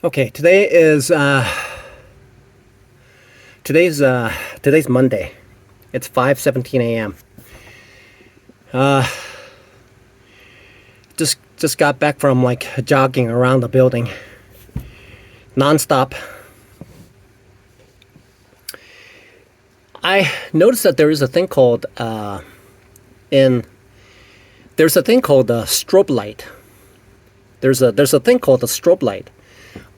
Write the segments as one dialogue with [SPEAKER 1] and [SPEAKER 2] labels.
[SPEAKER 1] Okay, today's Monday. It's 5:17 a.m. Uh, just got back from like jogging around the building, nonstop. I noticed that there is a thing called in there's a thing called strobe light. There's a thing called the strobe light.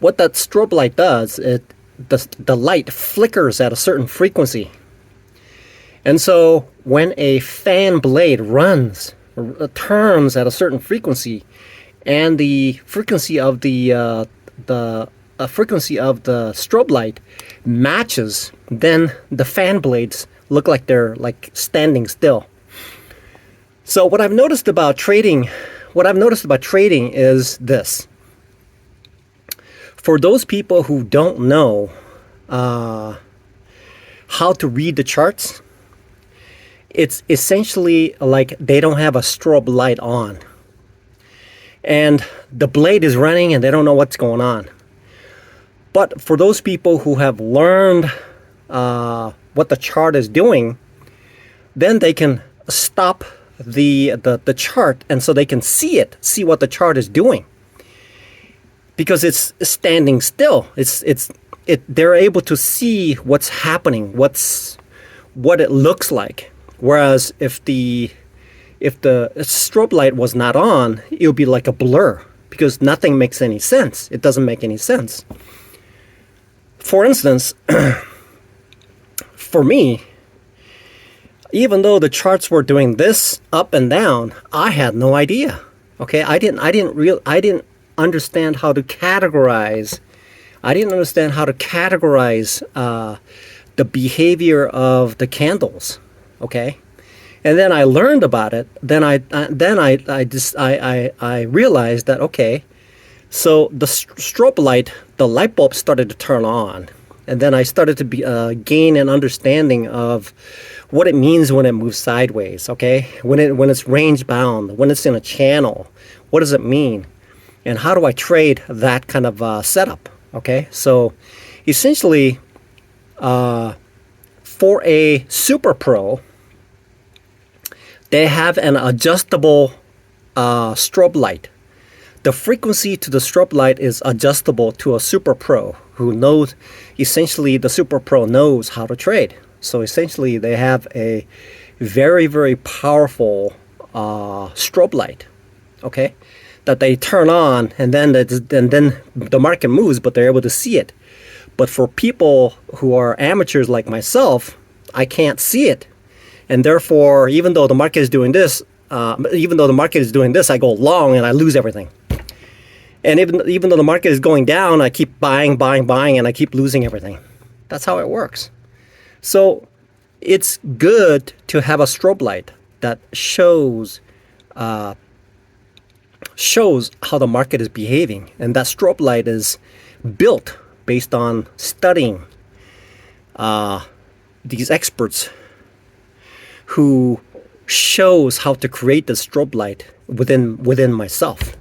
[SPEAKER 1] What that strobe light does, the light flickers at a certain frequency. And so when a fan blade turns at a certain frequency, and the frequency of the frequency of the strobe light matches, then the fan blades look like they're like standing still. So what I've noticed about trading is this. For those people who don't know how to read the charts, it's essentially like they don't have a strobe light on. And the blade is running and they don't know what's going on. But for those people who have learned what the chart is doing, then they can stop the chart, and so they can see what the chart is doing. Because it's standing still. They're able to see what's happening, what it looks like. Whereas if the strobe light was not on, it would be like a blur, because nothing makes any sense. It doesn't make any sense. For instance, for me, even though the charts were doing this up and down, I had no idea. Okay, I didn't understand how to categorize. I didn't understand how to categorize the behavior of the candles. Okay, and then I learned about it. Then I realized that, okay, so the strobe light, the light bulb started to turn on, and then I started to gain an understanding of what it means when it moves sideways. Okay, when it's range bound, when it's in a channel, what does it mean, and how do I trade that kind of setup? Okay, so essentially, for a super pro, they have an adjustable strobe light. The frequency to the strobe light is adjustable to a super pro who knows, essentially the super pro knows how to trade. So essentially they have a very, very powerful strobe light, okay, that they turn on, and then the market moves, but they're able to see it. But for people who are amateurs like myself, I can't see it. And therefore, even though the market is doing this, I go long and I lose everything. And even though the market is going down, I keep buying, and I keep losing everything. That's how it works. So it's good to have a strobe light that shows how the market is behaving. And that strobe light is built based on studying these experts who shows how to create the strobe light within myself.